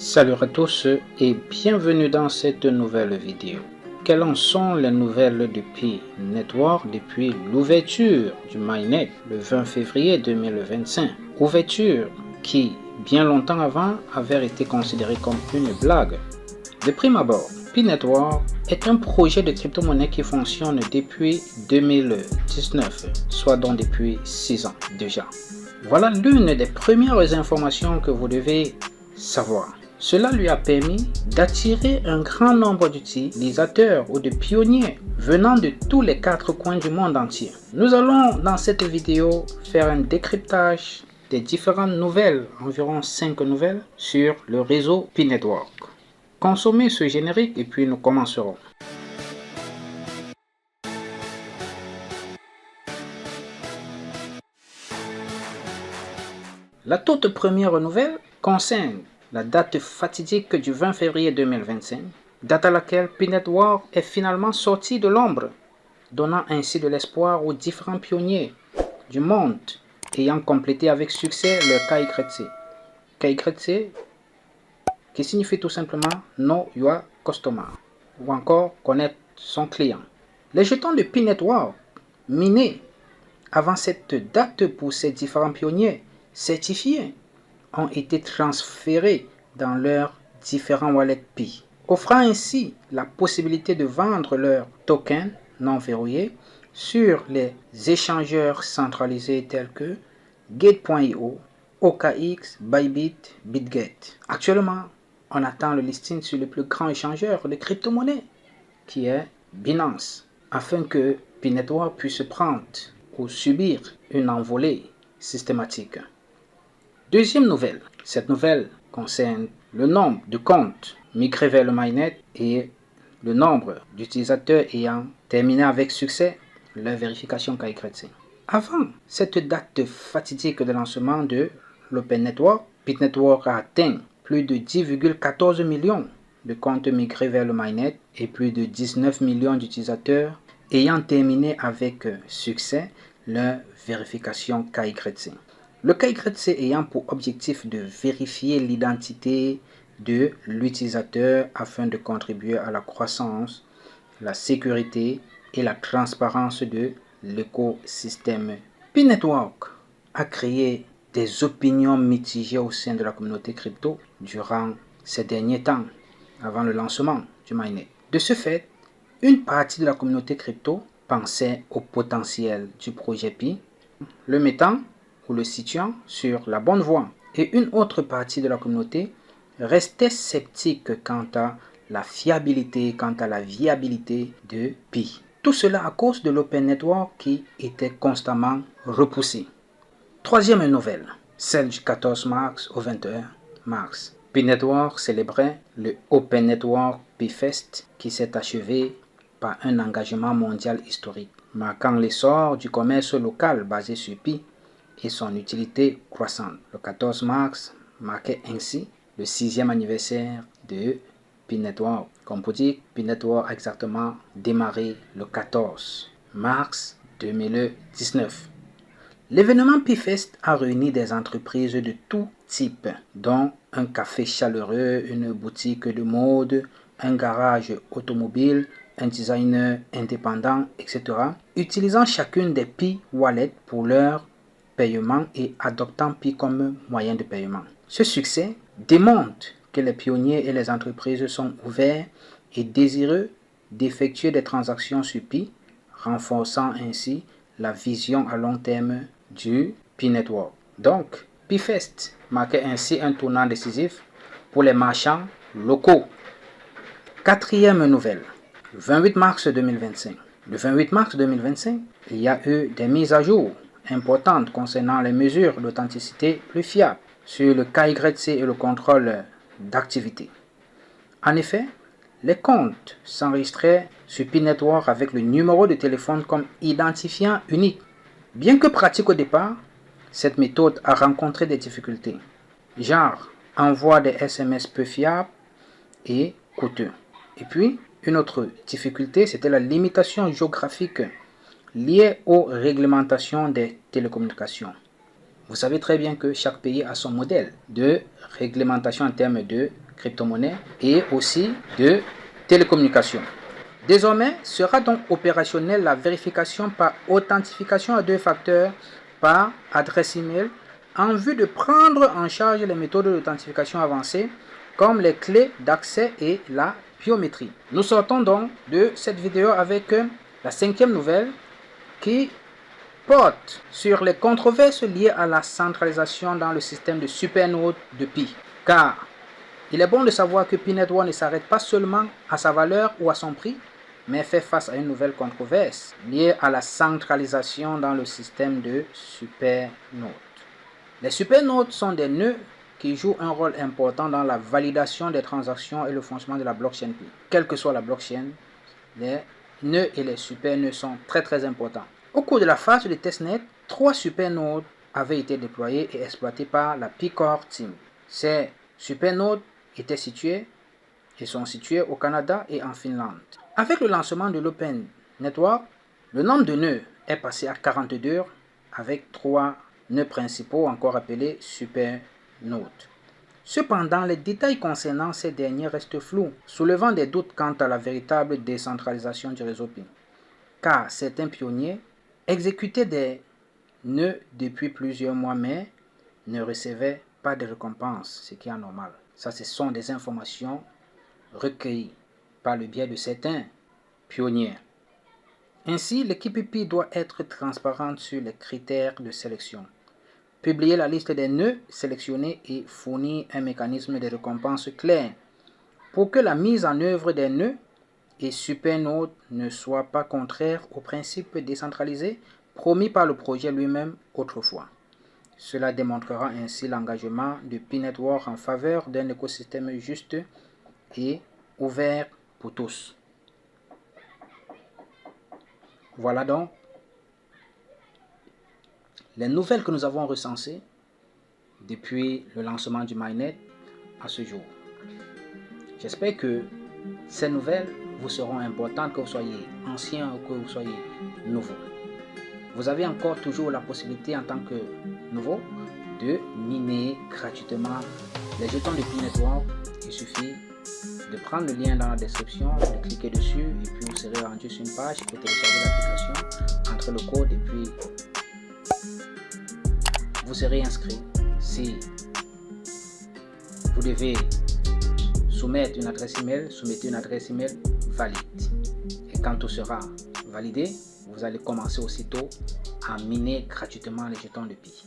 Salut à tous et bienvenue dans cette nouvelle vidéo. Quelles en sont les nouvelles du Pi Network depuis l'ouverture du mainnet le 20 février 2025? Ouverture qui, bien longtemps avant, avait été considérée comme une blague. De prime abord, Pi Network est un projet de crypto-monnaie qui fonctionne depuis 2019, soit donc depuis 6 ans déjà. Voilà l'une des premières informations que vous devez savoir. Cela lui a permis d'attirer un grand nombre d'utilisateurs ou de pionniers venant de tous les 4 coins du monde entier. Nous allons dans cette vidéo faire un décryptage des différentes nouvelles, environ 5 nouvelles, sur le réseau Pi Network. Consommez ce générique et puis nous commencerons. La toute première nouvelle concerne la date fatidique du 20 février 2025, date à laquelle Pi Network est finalement sorti de l'ombre, donnant ainsi de l'espoir aux différents pionniers du monde ayant complété avec succès leur KYC. KYC qui signifie tout simplement Know Your Customer ou encore connaître son client. Les jetons de Pi Network minés avant cette date pour ces différents pionniers certifiés ont été transférés dans leurs différents wallets Pi, offrant ainsi la possibilité de vendre leurs tokens non verrouillés sur les échangeurs centralisés tels que Gate.io, OKX, Bybit, BitGet. Actuellement, on attend le listing sur le plus grand échangeur de crypto-monnaies, qui est Binance, afin que Pi Network puisse prendre ou subir une envolée systématique. Deuxième nouvelle. Cette nouvelle concerne le nombre de comptes migrés vers le mainnet et le nombre d'utilisateurs ayant terminé avec succès leur vérification KYC. Avant cette date fatidique de lancement de l'Open Network, Pi Network a atteint plus de 10,14 millions de comptes migrés vers le mainnet et plus de 19 millions d'utilisateurs ayant terminé avec succès leur vérification KYC. Le KYC ayant pour objectif de vérifier l'identité de l'utilisateur afin de contribuer à la croissance, la sécurité et la transparence de l'écosystème. Pi Network a créé des opinions mitigées au sein de la communauté crypto durant ces derniers temps, avant le lancement du mainnet. De ce fait, une partie de la communauté crypto pensait au potentiel du projet Pi, le mettant ou le situant sur la bonne voie, et une autre partie de la communauté restait sceptique quant à la fiabilité, quant à la viabilité de Pi. Tout cela à cause de l'Open Network qui était constamment repoussé. Troisième nouvelle, celle du 14 mars au 21 mars. Pi Network célébrait le Open Network Pi Fest qui s'est achevé par un engagement mondial historique, marquant l'essor du commerce local basé sur Pi et son utilité croissante. Le 14 mars marquait ainsi le 6e anniversaire de Pi Network. Comme pour dire, Pi Network a exactement démarré le 14 mars 2019. L'événement Pi Fest a réuni des entreprises de tout type, dont un café chaleureux, une boutique de mode, un garage automobile, un designer indépendant, etc., utilisant chacune des Pi Wallets pour leur paiement et adoptant Pi comme moyen de paiement. Ce succès démontre que les pionniers et les entreprises sont ouverts et désireux d'effectuer des transactions sur Pi, renforçant ainsi la vision à long terme du Pi Network. Donc, Pi Fest marquait ainsi un tournant décisif pour les marchands locaux. Quatrième nouvelle, le 28 mars 2025. Le 28 mars 2025, il y a eu des mises à jour importantes concernant les mesures d'authenticité plus fiables sur le KYC et le contrôle d'activité. En effet, les comptes s'enregistraient sur Pi Network avec le numéro de téléphone comme identifiant unique. Bien que pratique au départ, cette méthode a rencontré des difficultés, genre envoi des SMS peu fiables et coûteux. Et puis, une autre difficulté, c'était la limitation géographique liée aux réglementations des télécommunications. Vous savez très bien que chaque pays a son modèle de réglementation en termes de crypto-monnaie et aussi de télécommunications. Désormais, sera donc opérationnelle la vérification par authentification à 2 facteurs par adresse email en vue de prendre en charge les méthodes d'authentification avancées comme les clés d'accès et la biométrie. Nous sortons donc de cette vidéo avec la 5e nouvelle qui porte sur les controverses liées à la centralisation dans le système de Supernode de Pi. Car il est bon de savoir que Pi Network ne s'arrête pas seulement à sa valeur ou à son prix, mais fait face à une nouvelle controverse liée à la centralisation dans le système de Supernode. Les supernodes sont des nœuds qui jouent un rôle important dans la validation des transactions et le fonctionnement de la blockchain Pi. Quelle que soit la blockchain, les nœuds et les supernœuds sont très importants. Au cours de la phase de testnet, 3 supernodes avaient été déployés et exploités par la Pi Core Team. Ces supernodes étaient situés et sont situés au Canada et en Finlande. Avec le lancement de l'Open Network, le nombre de nœuds est passé à 42 avec 3 nœuds principaux encore appelés supernodes. Cependant, les détails concernant ces derniers restent flous, soulevant des doutes quant à la véritable décentralisation du réseau Pi. Car certains pionniers exécutaient des nœuds depuis plusieurs mois mais ne recevaient pas de récompense, ce qui est anormal. Ça, ce sont des informations recueillies par le biais de certains pionniers. Ainsi, l'équipe Pi doit être transparente sur les critères de sélection, publier la liste des nœuds sélectionnés et fournir un mécanisme de récompense clair pour que la mise en œuvre des nœuds et supernodes ne soit pas contraire au principe décentralisé promis par le projet lui-même autrefois. Cela démontrera ainsi l'engagement de Pi Network en faveur d'un écosystème juste et ouvert pour tous. Voilà donc les nouvelles que nous avons recensées depuis le lancement du mainnet à ce jour. J'espère que ces nouvelles vous seront importantes, que vous soyez ancien ou que vous soyez nouveau. Vous avez encore toujours la possibilité en tant que nouveau de miner gratuitement les jetons de Pi Network. Il suffit de prendre le lien dans la description, de cliquer dessus et puis vous serez rendu sur une page pour télécharger l'application, entrer le code et puis vous serez inscrit. Si vous devez soumettre une adresse email, soumettez une adresse email valide. Et quand tout sera validé, vous allez commencer aussitôt à miner gratuitement les jetons de Pi.